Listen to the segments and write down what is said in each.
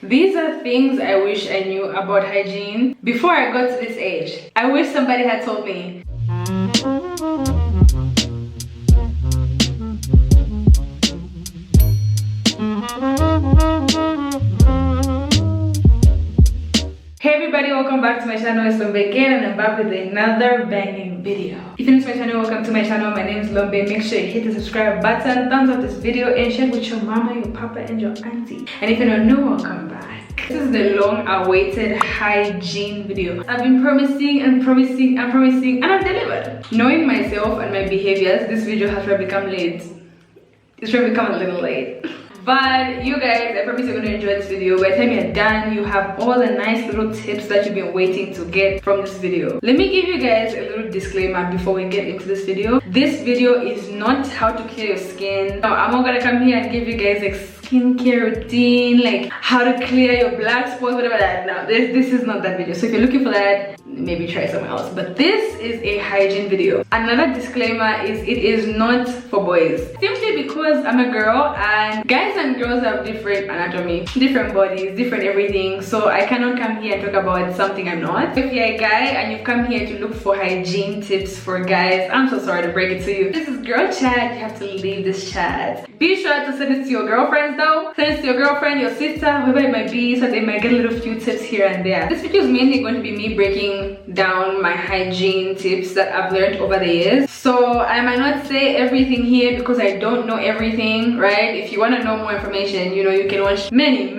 These are things I wish I knew about hygiene before I got to this age. I wish somebody had told me. Hey everybody, welcome back to my channel. It's Lombe again and I'm back with another banging video. If you're new to my channel, welcome to my channel. My name is Lombe. Make sure you hit the subscribe button, thumbs up this video, and share with your mama, your papa, and your auntie. And if you're not new, welcome back. This is the long-awaited hygiene video. I've been promising and I've delivered. Knowing myself and my behaviors, this video has become late. It's become a little late. But you guys, I promise you're going to enjoy this video. By the time you're done, you have all the nice little tips that you've been waiting to get from this video. Let me give you guys a little disclaimer before we get into this video. This video is not how to clear your skin. No, I'm not going to come here and give you guys like skincare routine, like how to clear your black spots, whatever that. No, this is not that video. So if you're looking for that, maybe try somewhere else. But this is a hygiene video. Another disclaimer is it is not for boys. Simply because I'm a girl and guys and girls have different anatomy, different bodies, different everything. So I cannot come here and talk about something I'm not. If you're a guy and you've come here to look for hygiene tips for guys, I'm so sorry to break it to you. This is girl chat. You have to leave this chat. Be sure to send it to your girlfriends though. Send it to your girlfriend, your sister, whoever it might be, so that they might get a little few tips here and there. This video is mainly going to be me breaking down my hygiene tips that I've learned over the years. So I might not say everything here because I don't know everything, right? If you want to know more information, you know, you can watch many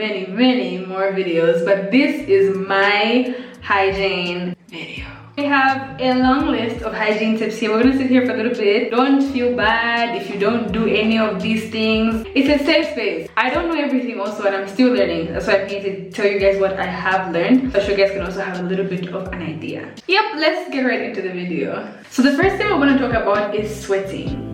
more videos, but this is my hygiene video. We have a long list of hygiene tips here. We're gonna sit here for a little bit. Don't feel bad if you don't do any of these things. It's a safe space. I don't know everything also and I'm still learning. That's why I'm here to tell you guys what I have learned, so you guys can also have a little bit of an idea. Yep, let's get right into the video. So the first thing we're gonna talk about is sweating.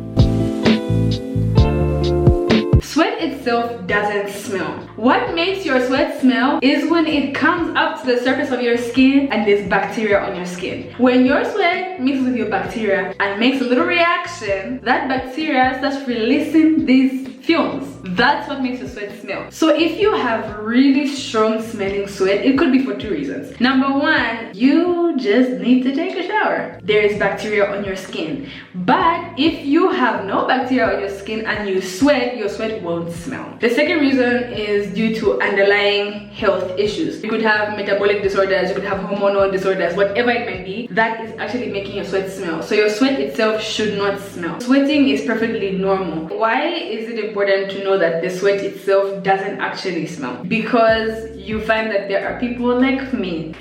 Sweat itself doesn't smell. What makes your sweat smell is when it comes up to the surface of your skin and there's bacteria on your skin. When your sweat mixes with your bacteria and makes a little reaction, that bacteria starts releasing these fumes. That's what makes your sweat smell. So if you have really strong smelling sweat, it could be for two reasons. Number one, you just need to take a shower. There is bacteria on your skin. But if you have no bacteria on your skin and you sweat, your sweat won't smell. The second reason is due to underlying health issues. You could have metabolic disorders, you could have hormonal disorders, whatever it might be, that is actually making your sweat smell. So your sweat itself should not smell. Sweating is perfectly normal. Why is it important to know that the sweat itself doesn't actually smell? Because you find that there are people like me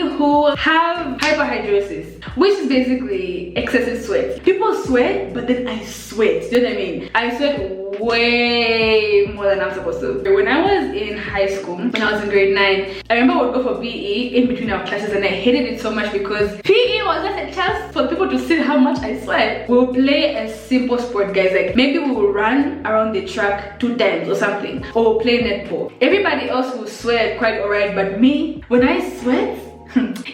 who have hyperhidrosis, which is basically excessive sweat. People sweat, but then I sweat. Do you know what I mean? I sweat way more than I'm supposed to. When I was in high school, when I was in grade 9, I remember I would go for PE in between our classes and I hated it so much because PE was just a chance for people to see how much I sweat. We'll play a simple sport, guys, like maybe we will run around the track 2 times or something, or we'll play netball. Everybody else will sweat quite alright, but me, when I sweat,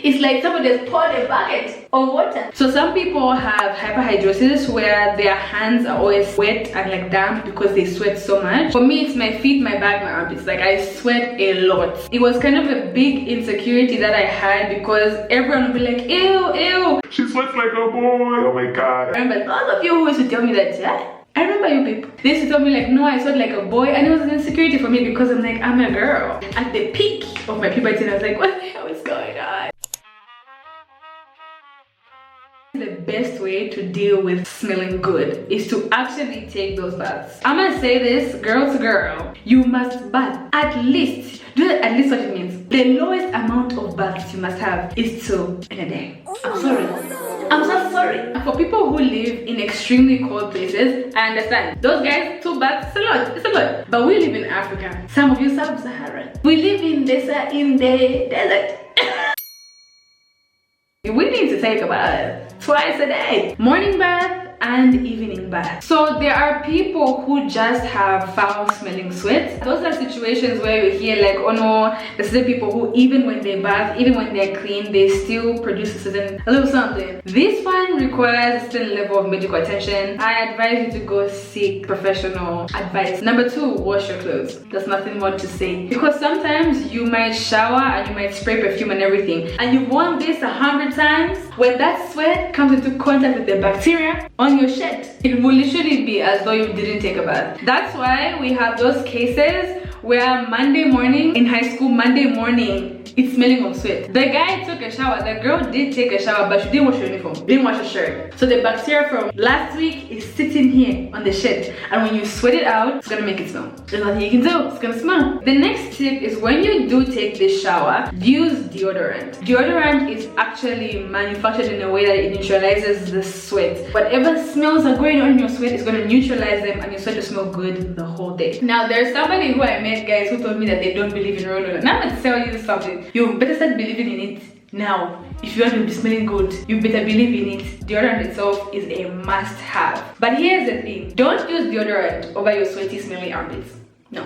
it's like somebody has poured a bucket of water. So some people have hyperhidrosis where their hands are always wet and like damp because they sweat so much. For me, it's my feet, my back, my armpits. Like I sweat a lot. It was kind of a big insecurity that I had because everyone would be like, ew, she sweats like a boy, oh my god. I remember all of you who used to tell me that, yeah? I remember you people. They used to tell me like, no, I sweat like a boy, and it was an insecurity for me because I'm like, I'm a girl. At the peak of my puberty, I was like, what the hell is going on? The best way to deal with smelling good is to actually take those baths. I'm gonna say this, girl to girl, you must bath at least. Do that at least what it means. The lowest amount of baths you must have is 2 in a day. I'm sorry. I'm so sorry. For people who live in extremely cold places, I understand. Those guys, 2 baths, it's a lot. But we live in Africa. Some of you sub-Saharan. We live in the desert. We need to take a bath twice a day. Morning bath and even in bath. So there are people who just have foul smelling sweat. Those are situations where you hear like, oh no, there's the people who even when they bath, even when they're clean, they still produce a little something. This one requires a certain level of medical attention. I advise you to go seek professional advice. Number 2, wash your clothes. There's nothing more to say, because sometimes you might shower and you might spray perfume and everything, and you've worn this 100 times. When that sweat comes into contact with the bacteria on your shirt, it will literally be as though you didn't take a bath. That's why we have those cases where Monday morning in high school, Monday morning, it's smelling of sweat. The guy took a shower, the girl did take a shower, but she didn't wash her uniform, didn't wash her shirt. So the bacteria from last week is sitting here on the shirt, and when you sweat it out, it's gonna make it smell. There's nothing you can do, it's gonna smell. The next tip is when you do take this shower, use deodorant. Deodorant is actually manufactured in a way that it neutralizes the sweat. Whatever smells are going on in your sweat is gonna neutralize them, and your sweat will smell good the whole day. Now there's somebody who I met, guys, who told me that they don't believe in roll-on. Now I'm gonna tell you something. You better start believing in it now. If you want to be smelling good, you better believe in it. Deodorant itself is a must-have. But here's the thing: don't use deodorant over your sweaty, smelly armpits. No,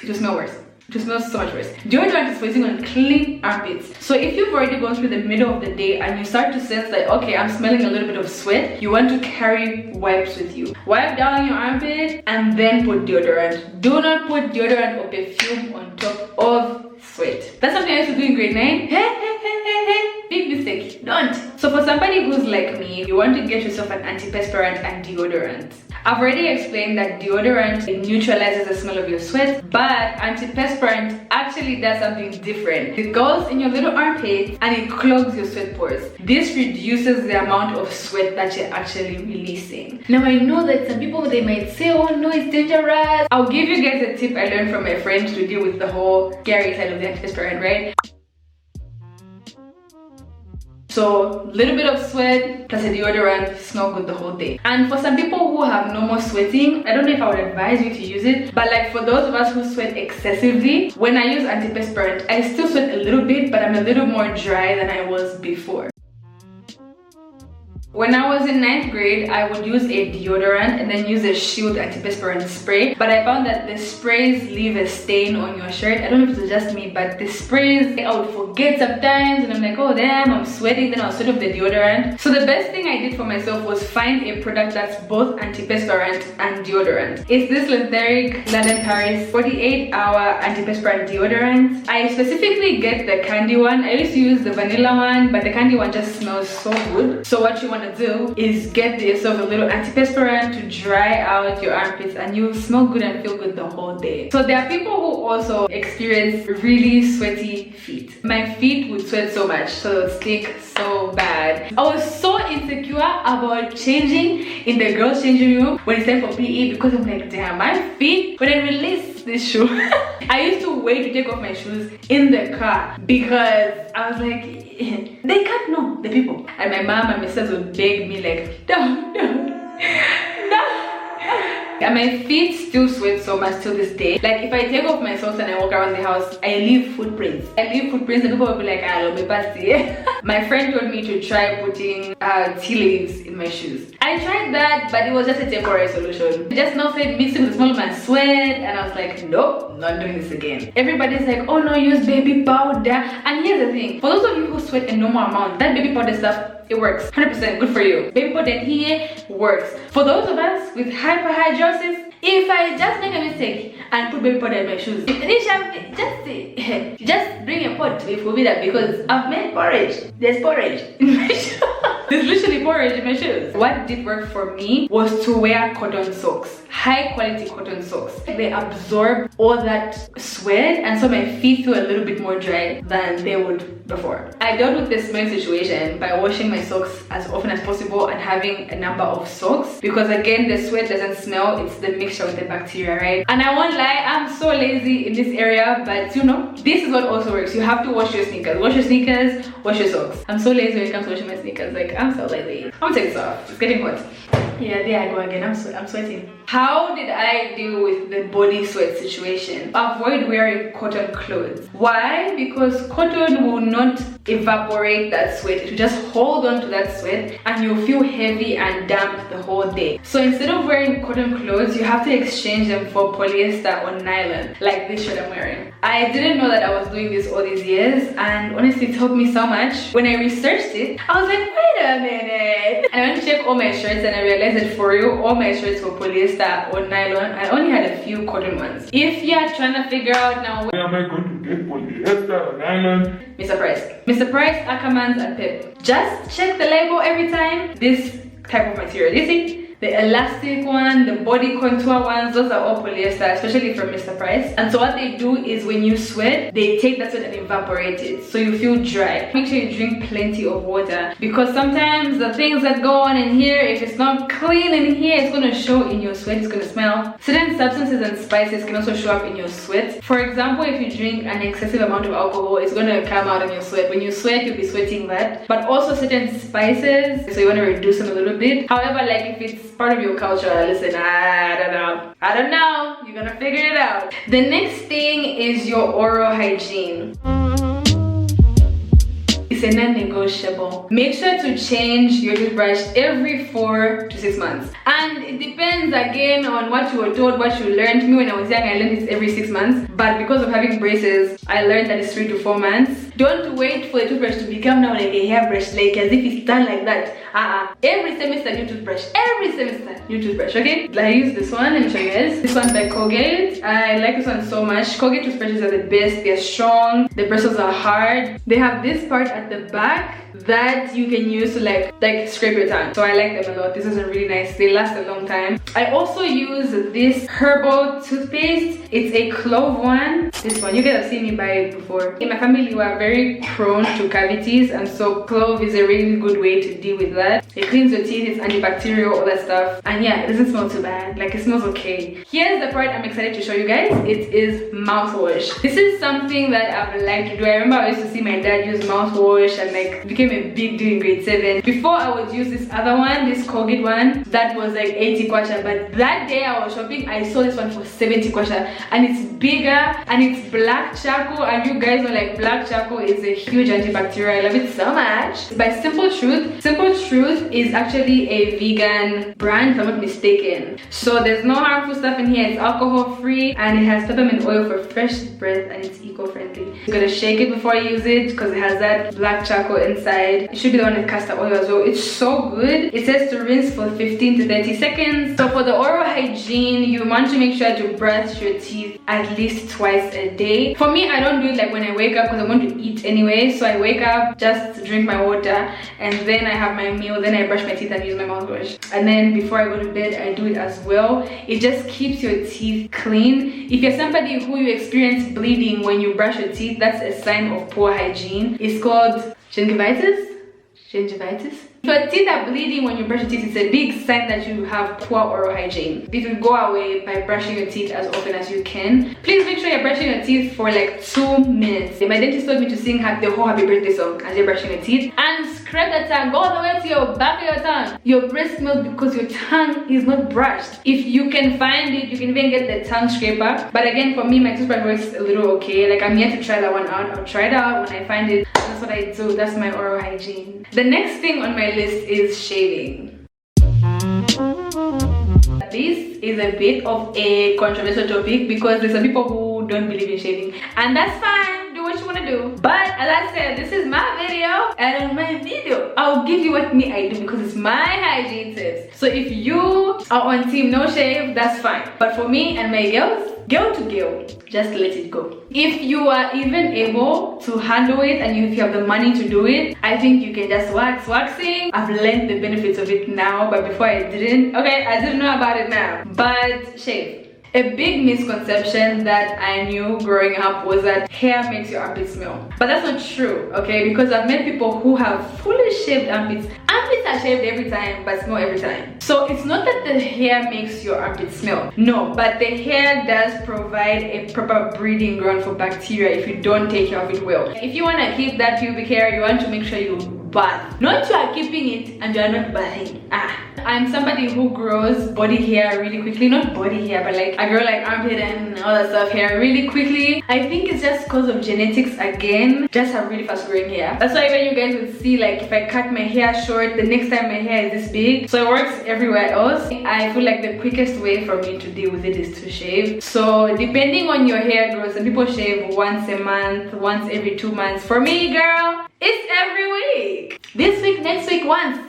it will smell worse. It will smell so much worse. Deodorant is focusing on clean armpits. So if you've already gone through the middle of the day and you start to sense that, okay, I'm smelling a little bit of sweat, you want to carry wipes with you. Wipe down your armpit and then put deodorant. Do not put deodorant or perfume on top of sweat. That's something I used to do in grade 9. Big mistake. Don't. So for somebody who's like me, you want to get yourself an anti-perspirant and deodorant. I've already explained that deodorant neutralizes the smell of your sweat, but anti-perspirant actually does something different. It goes in your little armpit and it clogs your sweat pores. This reduces the amount of sweat that you're actually releasing. Now I know that some people, they might say, oh no, it's dangerous. I'll give you guys a tip I learned from my friend to deal with the whole scary side of the anti-perspirant, right? So little bit of sweat plus a deodorant, smell good the whole day. And for some people who have no more sweating, I don't know if I would advise you to use it, but like for those of us who sweat excessively, when I use anti-perspirant, I still sweat a little bit, but I'm a little more dry than I was before. When I was in 9th grade, I would use a deodorant and then use a Shield antiperspirant spray. But I found that the sprays leave a stain on your shirt. I don't know if it's just me, but the sprays, I would forget sometimes and I'm like, oh damn, I'm sweating, then I'll sweat off the deodorant. So the best thing I did for myself was find a product that's both antiperspirant and deodorant. It's this Letheric London Paris 48-hour antiperspirant deodorant. I specifically get the candy one. I used to use the vanilla one, but the candy one just smells so good. So what you want to do is get yourself a little antiperspirant to dry out your armpits and you'll smell good and feel good the whole day. So there are people who also experience really sweaty feet. My feet would sweat so much, so it would stink so bad. I was so insecure about changing in the girls' changing room when it's time for PE because I'm like, damn, my feet, when I release this shoe, I used to wait to take off my shoes in the car because I was like, they can't know, the people. And my mom and my sisters would beg me like, no. And my feet still sweat so much till this day. Like if I take off my socks and I walk around the house, I leave footprints. And people will be like, ah, be pasty. My friend told me to try putting tea leaves in my shoes. I tried that, but it was just a temporary solution. It just now said mixing with the smell of my sweat, and I was like, nope, not doing this again. Everybody's like, oh no, use baby powder. And here's the thing, for those of you who sweat a normal amount, that baby powder stuff, it works 100%. Good for you. Baby powder here works. For those of us with hyperhidrosis, if I just make a mistake and put baby powder in my shoes, just bring a pot for me that because I've made porridge. There's porridge in my shoes. There's literally porridge in my shoes. What did work for me was to wear cotton socks. High quality cotton socks. They absorb all that sweat and so my feet feel a little bit more dry than they would before. I dealt with this smell situation by washing my socks as often as possible and having a number of socks because again the sweat doesn't smell, it's the mixture with the bacteria, right? And I won't lie, I'm so lazy in this area, but you know, this is what also works. You have to wash your sneakers. Wash your sneakers, wash your socks. I'm so lazy when it comes to washing my sneakers. Like I'm so lazy. I'm gonna take this off. It's getting hot. Yeah, there I go again. I'm sweating. How did I deal with the body sweat situation? Avoid wearing cotton clothes. Why? Because cotton will not evaporate that sweat. It will just hold on to that sweat and you'll feel heavy and damp the whole day. So instead of wearing cotton clothes, you have to exchange them for polyester or nylon, like this shirt I'm wearing. I didn't know that I was doing this all these years, and honestly it helped me so much. When I researched it, I was like, wait a minute. And I went to check all my shirts and I realized that for real, all my shirts were polyester or nylon. I only had a few cotton ones. If you're trying to figure out now, Where am I going to get polyester or nylon? Mr. Price, Ackermans and Pep. Just check the label every time. This type of material, you see? The elastic one, the body contour ones, those are all polyester, especially from Mr. Price. And so what they do is when you sweat, they take that sweat and evaporate it, so you feel dry. Make sure you drink plenty of water, because sometimes the things that go on in here, if it's not clean in here, it's going to show in your sweat. It's going to smell. Certain substances and spices can also show up in your sweat. For example, if you drink an excessive amount of alcohol, it's going to come out in your sweat. When you sweat, you'll be sweating that. But also certain spices, so you want to reduce them a little bit. However, like if it's part of your culture, listen, I don't know, you're gonna figure it out. The next thing is your oral hygiene. It's a non-negotiable. Make sure to change your toothbrush every 4 to 6 months. And it depends again on what you were told, what you learned. Me when I was young, I learned it every 6 months. But because of having braces, I learned that it's 3 to 4 months. Don't wait for the toothbrush to become now like a hairbrush, like as if it's done like that. Every semester new toothbrush. Every semester new toothbrush, okay? I use this one, let me show you guys. This one's by Colgate. I like this one so much. Colgate toothbrushes are the best. They're strong. The bristles are hard. They have this part at the back that you can use to like scrape your tongue. So I like them a lot. This is really nice. They last a long time. I also use this herbal toothpaste. It's a clove one. This one, you guys have seen me buy it before. In my family, we are very prone to cavities, and so clove is a really good way to deal with that. It cleans your teeth, it's antibacterial, all that stuff. And yeah, it doesn't smell too bad. Like, it smells okay. Here's the part I'm excited to show you guys. It is mouthwash. This is something that I've liked to do. I remember I used to see my dad use mouthwash and like became a big deal in grade 7. Before I would use this other one, this Colgate one, that was like 80 kwacha. But that day I was shopping, I saw this one for 70 kwacha. And it's bigger and it's black charcoal. And you guys know like black charcoal is a huge antibacterial. I love it so much. By Simple Truth. Simple Truth is actually a vegan brand, if I'm not mistaken. So there's no harmful stuff in here. It's alcohol free and it has peppermint oil for fresh breath and it's eco-friendly. You're gonna shake it before you use it because it has that black charcoal inside. It should be the one with castor oil as well. It's so good. It says to rinse for 15 to 30 seconds. So for the oral hygiene, you want to make sure to brush your teeth at least twice a day. For me, I don't do it like when I wake up because I want to eat anyway. So I wake up, just drink my water, and then I have my meal, then I brush my teeth and use my mouthwash. And then before I go to bed, I do it as well. It just keeps your teeth clean. If you're somebody who you experience bleeding when you brush your teeth, that's a sign of poor hygiene. It's called gingivitis. If your teeth are bleeding when you brush your teeth, it's a big sign that you have poor oral hygiene. This will go away by brushing your teeth as often as you can. Please make sure you're brushing your teeth for like 2 minutes. My dentist told me to sing the whole happy birthday song as you're brushing your teeth. And scrape the tongue, go all the way to your back of your tongue. Your breath smells because your tongue is not brushed. If you can find it, you can even get the tongue scraper. But again, for me, my toothbrush works a little okay. Like, I'm yet to try that one out. I'll try it out when I find it. That's what I do. That's my oral hygiene. The next thing on my list is shaving. This is a bit of a controversial topic because there's some people who don't believe in shaving, and that's fine. Do what you want to do. But as I said, this is my video, and on my video I'll give you what I do because it's my hygiene tips. So if you are on team no shave, that's fine. But for me and my girls, girl to girl, just let it go. If you are even able to handle it and if you have the money to do it, I think you can just wax. Waxing, I've learned the benefits of it now, but before I didn't. Okay, I didn't know about it now. But shave. A big misconception that I knew growing up was that hair makes your armpits smell. But that's not true, okay? Because I've met people who have fully shaved armpits. Armpits are shaved every time, but smell every time. So it's not that the hair makes your armpits smell. No, but the hair does provide a proper breeding ground for bacteria if you don't take care of it well. If you want to keep that pubic hair, you want to make sure you bath. Not you are keeping it and you are not bathing. I'm somebody who grows body hair really quickly. Not body hair, but like I grow like armpit and all that stuff hair really quickly. I think it's just because of genetics again. Just have really fast growing hair. That's why when you guys would see like if I cut my hair short, the next time my hair is this big. So it works everywhere else. I feel like the quickest way for me to deal with it is to shave. So depending on your hair growth, some people shave once a month, once every 2 months. For me, girl, it's every week. This week, next week, once.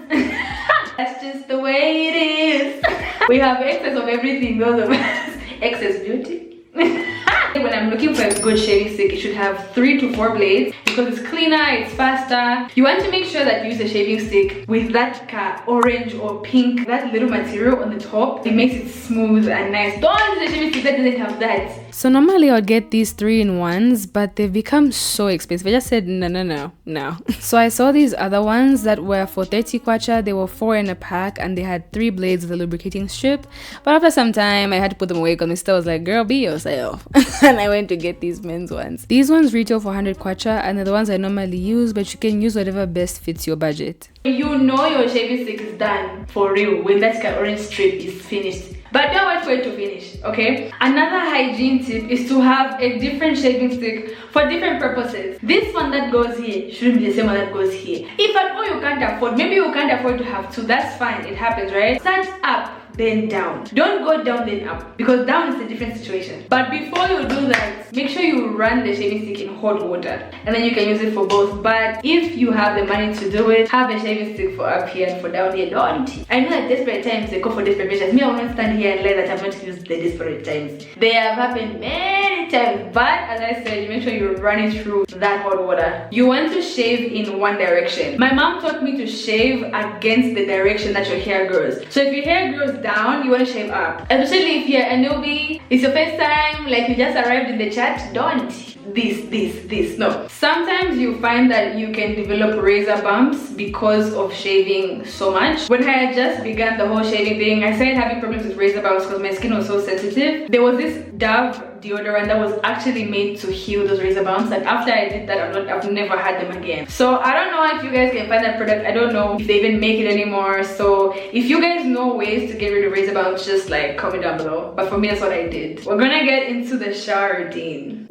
That's just the way it is. We have excess of everything, those of us. Excess beauty. When I'm looking for a good shaving stick, it should have 3 to 4 blades because it's cleaner, it's faster. You want to make sure that you use a shaving stick with that orange or pink, that little material on the top. It makes it smooth and nice. Don't use a shaving stick that doesn't have that. So normally I'll get these 3-in-1s, but they've become so expensive. I just said no. So I saw these other ones that were for 30 kwacha. They were 4 in a pack and they had 3 blades with a lubricating strip. But after some time, I had to put them away because my sister was like, girl, be yourself. And I went to get these men's ones. These ones retail for 100 kwacha and they're the ones I normally use, but you can use whatever best fits your budget. You know your shaving stick is done for real when that orange strip is finished. But don't wait for it to finish, okay? Another hygiene tip is to have a different shaving stick for different purposes. This one that goes here shouldn't be the same one that goes here. If at all you can't afford, maybe you can't afford to have 2, that's fine, it happens, right? Start up, then down. Don't go down, then up, because down is a different situation. But before you do that, make sure you run the shaving stick in hot water, and then you can use it for both. But if you have the money to do it, have a shaving stick for up here and for down here. Don't. I know that desperate times they go for desperate measures. Me, I won't stand here and lie that I've not used the desperate times. They have happened many times, but as I said, you make sure you run it through that hot water. You want to shave in one direction. My mom taught me to shave against the direction that your hair grows. So if your hair grows down, you want to shave up. Especially if you're a newbie, it's your first time, like you just arrived in the chat, don't. This. No. Sometimes you find that you can develop razor bumps because of shaving so much. When I had just begun the whole shaving thing, I started having problems with razor bumps because my skin was so sensitive. There was this Dove deodorant that was actually made to heal those razor bumps, and after I did that, I've never had them again. So I don't know if you guys can find that product. I don't know if they even make it anymore. So if you guys know ways to get rid of razor bumps, just like comment down below. But for me, that's what I did. We're gonna get into the shower routine.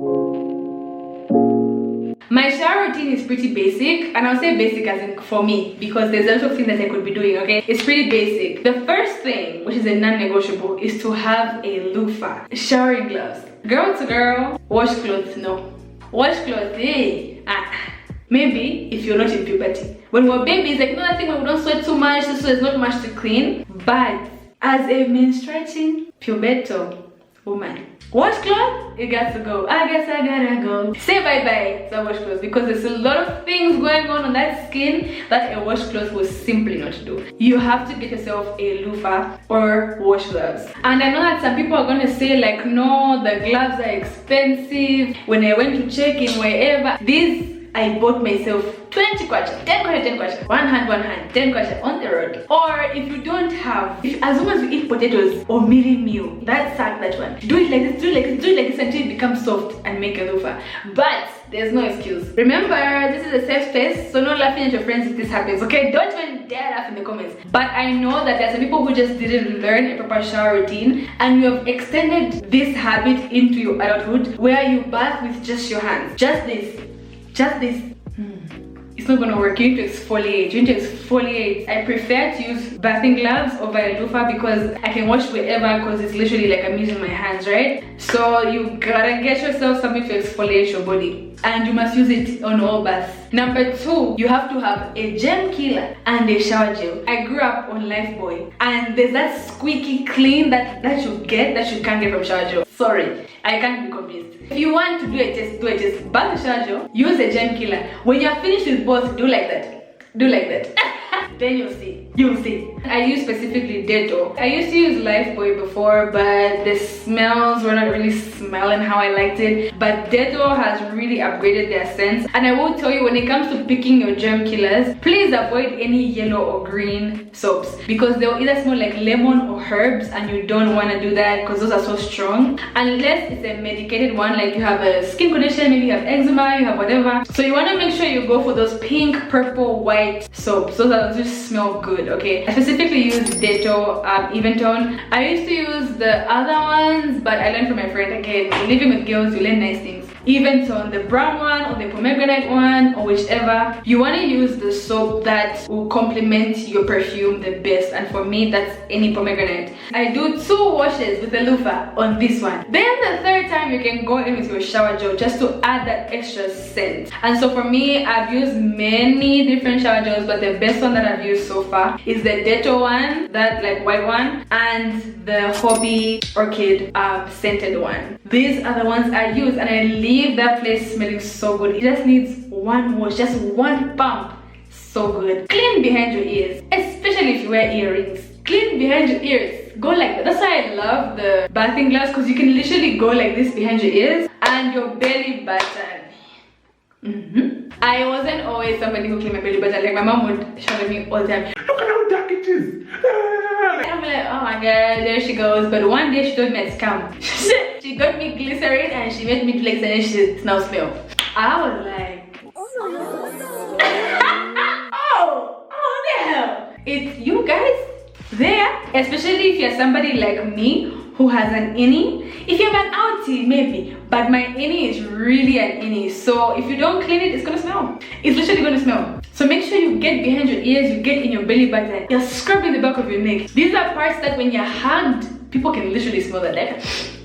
My shower routine is pretty basic, and I'll say basic as in for me because there's also things that I could be doing, okay? It's pretty basic. The first thing, which is a non-negotiable, is to have a loofah. Showering gloves. Girl to girl, wash clothes, no. Wash clothes, hey. Maybe if you're not in puberty. When we're babies, like, no, I think we don't sweat too much, so there's not much to clean. But as a menstruating puberto woman, wash clothes, it got to go. I guess I gotta go. Say bye-bye to wash clothes because there's a lot of things going on that skin that a wash cloth will simply not do. You have to get yourself a loofah or wash gloves. And I know that some people are gonna say like, no, the gloves are expensive. When I went to check in wherever, these I bought myself 20 kwacha, 10 kwacha, 10 kwacha, one hand, 10 kwacha on the road. Or if you don't have, as long as you eat potatoes or mealy meal, that one. Do it like this, do it like this until it becomes soft and make a loofah. But there's no excuse. Remember, this is a safe space, so no laughing at your friends if this happens, okay? Don't even dare laugh in the comments. But I know that there's some people who just didn't learn a proper shower routine, and you have extended this habit into your adulthood where you bath with just your hands. Just this. It's not gonna work. You need to exfoliate. I prefer to use bathing gloves over a loofah because I can wash wherever, because it's literally like I'm using my hands, right? So you gotta get yourself something to exfoliate your body, and you must use it on all baths. Number 2, you have to have a germ killer and a shower gel. I grew up on Lifebuoy, and there's that squeaky clean that you can't get from shower gel. Sorry, I can't be convinced. If you want to do a test, bath the shower gel, use a germ killer. When you're finished with both, do like that. then you'll see. You'll see. I use specifically Dettol. I used to use Lifebuoy before, but the smells were not really smelling how I liked it. But Dettol has really upgraded their scents. And I will tell you, when it comes to picking your germ killers, please avoid any yellow or green soaps because they'll either smell like lemon or herbs, and you don't want to do that because those are so strong. Unless it's a medicated one, like you have a skin condition, maybe you have eczema, you have whatever. So you want to make sure you go for those pink, purple, white soaps. Those are just smell good, okay? I specifically use Dettol, Even Tone. I used to use the other ones, but I learned from my friend. Again, living with girls, you learn nice things. Even Tone, the brown one or the pomegranate one or whichever. You want to use the soap that will complement your perfume the best, and for me that's any pomegranate. I do 2 washes with the loofah on this one. Then the third time you can go in with your shower gel just to add that extra scent. And so for me, I've used many different shower gels, but the best one that I've used so far is the Dettol one, that like white one, and the Hobby Orchid scented one. These are the ones I use, and I leave that place smelling so good. It just needs one wash, just one pump. So good. Clean behind your ears, especially if you wear earrings. Clean behind your ears. Go like that. That's why I love the bathing gloves, because you can literally go like this behind your ears and your belly button. I wasn't always somebody who cleaned my belly button. Like my mom would shout at me all the time. Look at how dark it is. And I'm like, oh my god, there she goes. But one day she told me it's scam. She got me glycerin and she made me flex, and then she now smell. I was like, oh the hell. It's you guys there, especially if you're somebody like me who has an innie. If you have an outie, maybe, but my innie is really an innie, so if you don't clean it, it's gonna smell. It's literally gonna smell. So make sure you get behind your ears, you get in your belly button, you're scrubbing the back of your neck. These are parts that when you're hugged, people can literally smell that.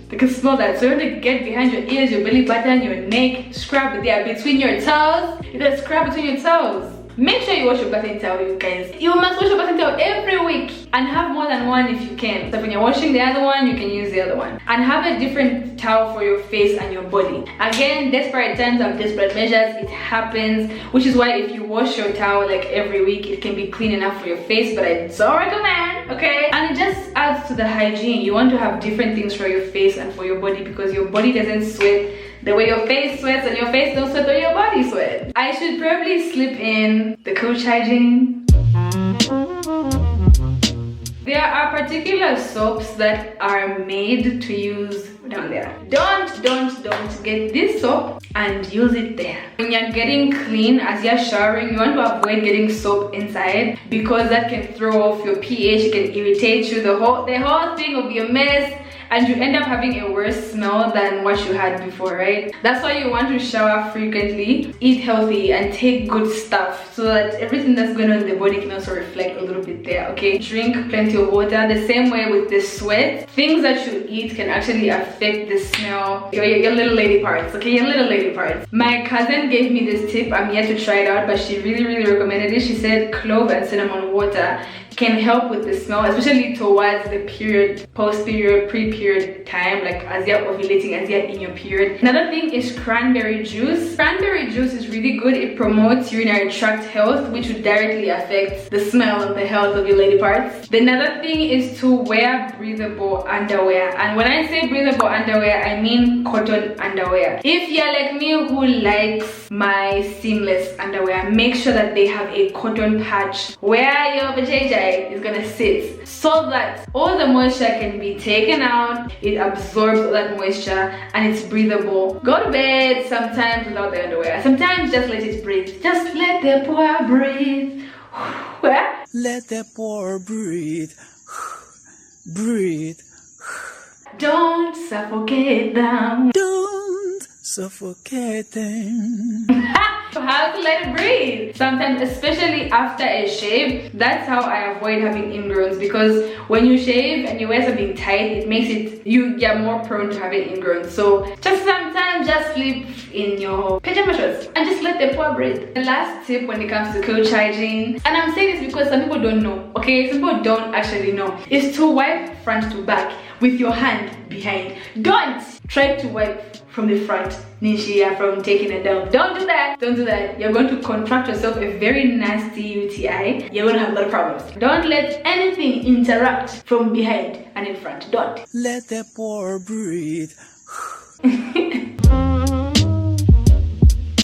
They can smell that. So you want to get behind your ears, your belly button, your neck, scrub there between your toes. You gotta scrub between your toes. Make sure you wash your bathing towel, you guys. You must wash your bathing towel every week, and have more than one if you can. So when you're washing the other one, you can use the other one. And have a different towel for your face and your body. Again, desperate times have desperate measures. It happens, which is why if you wash your towel like every week, it can be clean enough for your face, but I don't recommend, okay? And it just adds to the hygiene. You want to have different things for your face and for your body, because your body doesn't sweat the way your face sweats, and your face don't sweat the way your body sweats. I should probably slip in the couch hygiene. There are particular soaps that are made to use down there. Don't get this soap and use it there. When you're getting clean, as you're showering, you want to avoid getting soap inside, because that can throw off your pH, it can irritate you, the whole thing will be a mess, and you end up having a worse smell than what you had before, right? That's why you want to shower frequently, eat healthy, and take good stuff so that everything that's going on in the body can also reflect a little bit there, okay? Drink plenty of water. The same way with the sweat. Things that you eat can actually affect the smell. Your little lady parts, okay? Your little lady parts. My cousin gave me this tip. I'm yet to try it out, but she really recommended it. She said clove and cinnamon water can help with the smell, especially towards the period, post-period, pre-period time, like as you're ovulating, as you're in your period. Another thing is cranberry juice. Cranberry juice is really good. It promotes urinary tract health, which would directly affect the smell and the health of your lady parts. Another thing is to wear breathable underwear. And when I say breathable underwear, I mean cotton underwear. If you're like me who likes my seamless underwear, make sure that they have a cotton patch where your vajayjay is gonna sit, so that all the moisture can be taken out, it absorbs all that moisture, and it's breathable. Go to bed sometimes without the underwear, sometimes just let it breathe. Just let the poor breathe. Where? Let the poor breathe. Breathe. Don't suffocate them. Don't suffocate them. How to let it breathe. Sometimes, especially after a shave, that's how I avoid having ingrowns, because when you shave and you wear something tight, it makes it, you're more prone to having ingrowns. So just sometimes just sleep in your pajama shorts and just let the poor breathe. The last tip when it comes to couch hygiene, and I'm saying this because some people don't know, okay? Some people don't actually know, is to wipe front to back with your hand behind. Don't try to wipe from the front. Nishia from taking it down. Don't do that. Don't do that. You're going to contract yourself a very nasty UTI. You're going to have a lot of problems. Don't let anything interrupt from behind and in front. Don't. Let the poor breathe.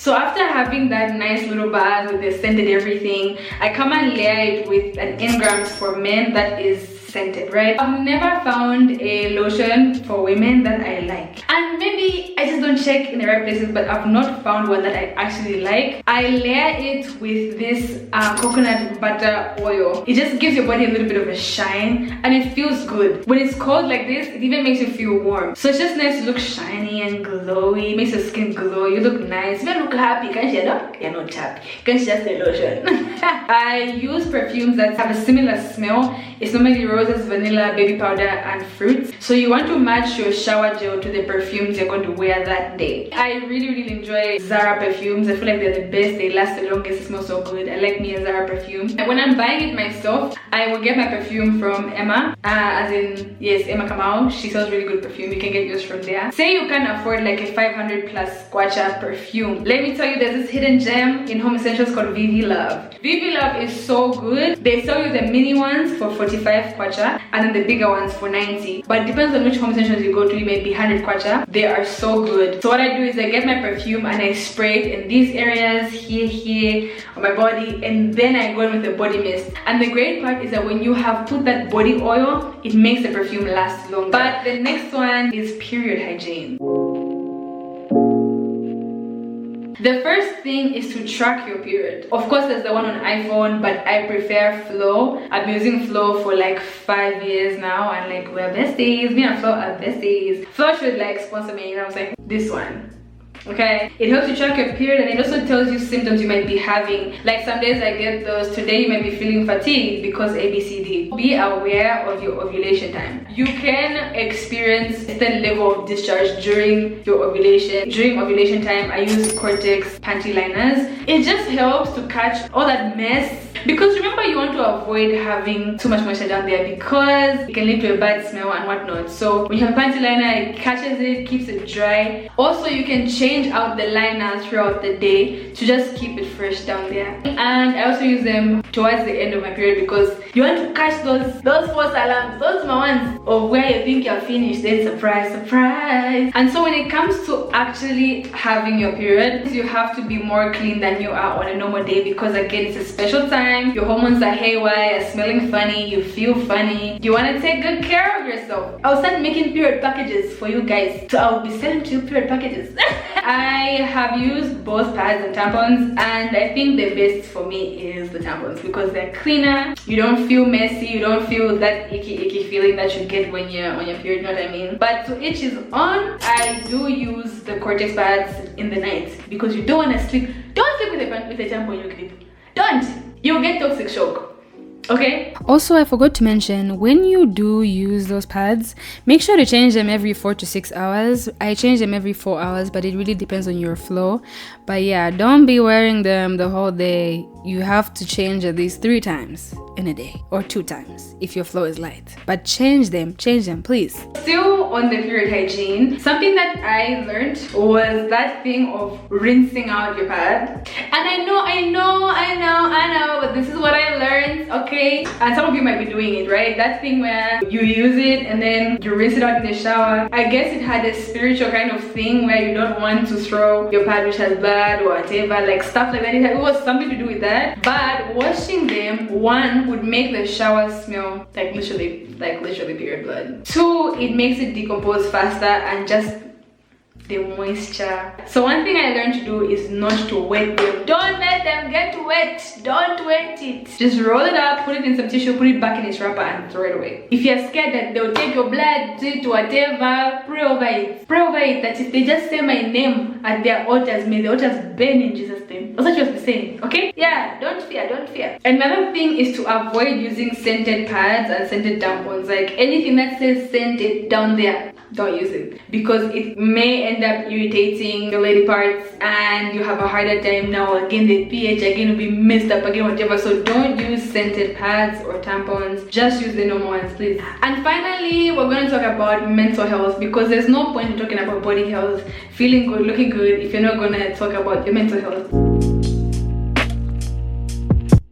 So after having that nice little bath with the scented everything, I come and layer it with an Ingrams for men that is scented, right? I've never found a lotion for women that I like, and maybe I just don't check in the right places, but I've not found one that I actually like. I layer it with this coconut butter oil. It just gives your body a little bit of a shine and it feels good. When it's cold like this, it even makes you feel warm. So it's just nice to look shiny and glowy. It makes your skin glow. You look nice. You look happy. Can't you? No? You're not happy. Can't you just the lotion? I use perfumes that have a similar smell. It's normally roses, vanilla, baby powder, and fruits. So you want to match your shower gel to the perfumes you're going to wear that day. I really enjoy Zara perfumes. I feel like they're the best. They last the longest. It smells so good. I like me a Zara perfume. And when I'm buying it myself, I will get my perfume from Emma. As in, yes, Emma Kamau. She sells really good perfume. You can get yours from there. Say you can afford like a 500 plus kwacha perfume. Let me tell you, there's this hidden gem in Home Essentials called VV Love. VV Love is so good. They sell you the mini ones for 45 kwacha and then the bigger ones for 90. But it depends on which Home Essentials you go to. You may be 100 kwacha. They are so good. So what I do is I get my perfume and I spray it in these areas, here, on my body, and then I go in with the body mist. And the great part is that when you have put that body oil, it makes the perfume last longer. But the next one is period hygiene. The first thing is to track your period. Of course, there's the one on iPhone, but I prefer Flow. I've been using Flow for like 5 years now, and like we're besties. Me and Flow are besties. Flow should like sponsor me, and I was like, this one. Okay, it helps you track your period, and it also tells you symptoms you might be having. Like some days I get those. Today you might be feeling fatigued because ABCD. Be aware of your ovulation time. You can experience a certain level of discharge during your ovulation. During ovulation time, I use Cortex panty liners. It just helps to catch all that mess, because remember, you want to avoid having too much moisture down there because it can lead to a bad smell and whatnot. So when you have a panty liner, it catches it, keeps it dry. Also, you can change out the liner throughout the day to just keep it fresh down there. And I also use them towards the end of my period because you want to catch those false alarms, those ones of where you think you're finished, then surprise. And so when it comes to actually having your period, you have to be more clean than you are on a normal day, because again, it's a special time. Your hormones are haywire, you're smelling funny, you feel funny. You want to take good care of yourself. I'll start making period packages for you guys. So I'll be selling to you period packages. I have used both pads and tampons, and I think the best for me is the tampons because they're cleaner. You don't feel messy. You don't feel that icky feeling that you get when you're on your period, you know what I mean? But to each his own. I do use the Cortex pads in the night because you don't want to sleep. Don't sleep with a tampon you clip. Don't. You'll get toxic shock. Okay. Also, I forgot to mention, when you do use those pads, make sure to change them every 4 to 6 hours. I change them every 4 hours, but it really depends on your flow. But yeah, don't be wearing them the whole day. You have to change at least 3 times in a day, or 2 times if your flow is light. But change them, please. Still on the period hygiene, something that I learned was that thing of rinsing out your pad. And I know, but this is what I learned, okay? And some of you might be doing it, right? That thing where you use it and then you rinse it out in the shower. I guess it had a spiritual kind of thing where you don't want to throw your pad which has blood or whatever, like stuff like that. It was something to do with that. But washing them, 1, would make the shower smell like literally period blood. 2, it makes it decompose faster and just the moisture. So one thing I learned to do is not to wet them. Don't let them get wet. Don't wet it. Just roll it up, put it in some tissue, put it back in its wrapper and throw it away. If you're scared that they'll take your blood, do it to whatever, pray over it. Pray over it that if they just say my name at their altars, may the altars burn in Jesus' name. That's what you have to say, okay? Yeah, don't fear, don't fear. Another thing is to avoid using scented pads and scented tampons. Like anything that says scented down there, don't use it, because it may end up irritating the lady parts and you have a harder time. Now again, the pH again will be messed up again, whatever. So don't use scented pads or tampons, just use the normal ones, please. And finally, we're going to talk about mental health, because there's no point in talking about body health, feeling good, looking good, if you're not going to talk about your mental health.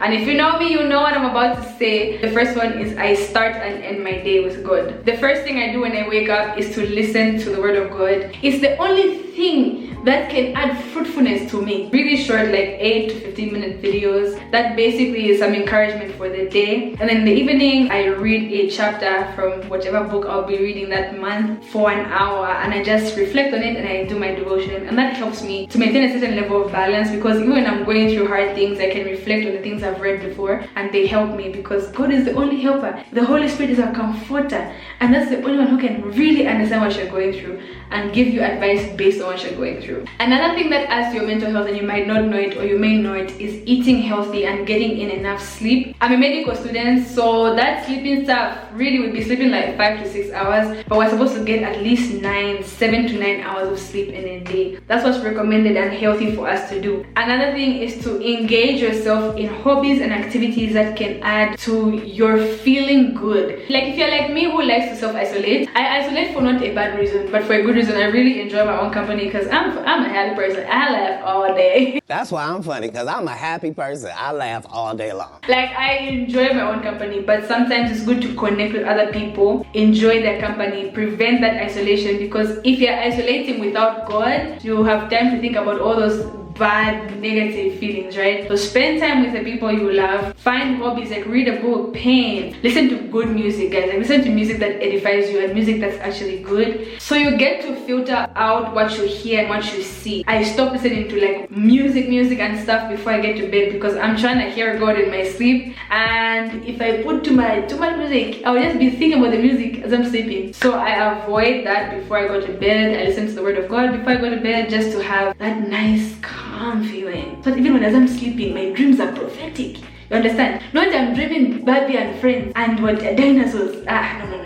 And if you know me, you know what I'm about to say. The first one is I start and end my day with God. The first thing I do when I wake up is to listen to the word of God. It's the only thing that can add fruitfulness to me. Really short, like 8 to 15 minute videos. That basically is some encouragement for the day. And then in the evening, I read a chapter from whatever book I'll be reading that month for an hour, and I just reflect on it and I do my devotion. And that helps me to maintain a certain level of balance, because even when I'm going through hard things, I can reflect on the things I've read before, and they help me, because God is the only helper. The Holy Spirit is a comforter, and that's the only one who can really understand what you're going through and give you advice based on what you're going through. Another thing that adds to your mental health, and you might not know it or you may know it, is eating healthy and getting in enough sleep. I'm a medical student, so that sleeping stuff really would be sleeping like 5 to 6 hours, but we're supposed to get at least 7 to 9 hours of sleep in a day. That's what's recommended and healthy for us to do. Another thing is to engage yourself in hobbies and activities that can add to your feeling good. Like if you're like me who likes to self-isolate, I isolate for not a bad reason, but for a good reason. I really enjoy my own company, because I'm a happy person. I laugh all day. That's why I'm funny, because I'm a happy person. I laugh all day long. Like, I enjoy my own company, but sometimes it's good to connect with other people, enjoy their company, prevent that isolation, because if you're isolating without God, you have time to think about all those bad negative feelings, right? So spend time with the people you love, find hobbies, like read a book, paint, listen to good music, guys. Like, listen to music that edifies you and music that's actually good, so you get to filter out what you hear and what you see. I stop listening to like music and stuff before I get to bed, because I'm trying to hear God in my sleep, and if I put too much music, I'll just be thinking about the music as I'm sleeping. So I avoid that before I go to bed. I listen to the word of God before I go to bed, just to have that nice calm feeling. But even when as I'm sleeping, my dreams are prophetic. You understand? Not I'm dreaming Barbie and friends and what dinosaurs.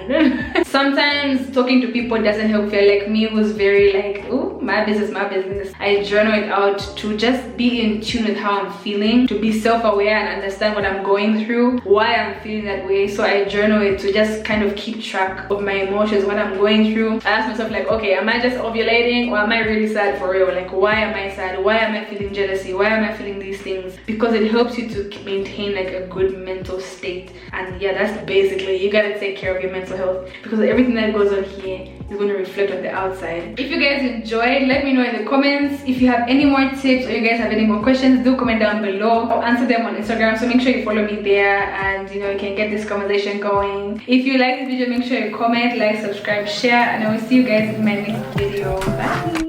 No. Sometimes talking to people doesn't help. Feel like me, who's very like, oh, my business. I journal it out to just be in tune with how I'm feeling, to be self-aware and understand what I'm going through, why I'm feeling that way. So I journal it to just kind of keep track of my emotions, what I'm going through. I ask myself like, okay, am I just ovulating, or am I really sad for real? Like, why am I sad? Why am I feeling jealousy? Why am I feeling these things? Because it helps you to maintain like a good mental state. And yeah, that's basically, you gotta take care of your mental health, because everything that goes on here is going to reflect on the outside. If you guys enjoyed, let me know in the comments. If you have any more tips or you guys have any more questions, do comment down below. I'll answer them on Instagram, so make sure you follow me there, and you know, you can get this conversation going. If you like this video, make sure you comment, like, subscribe, share, and I will see you guys in my next video. Bye.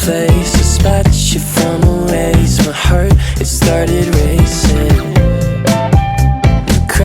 Place, a spot you found a ways. My heart, it started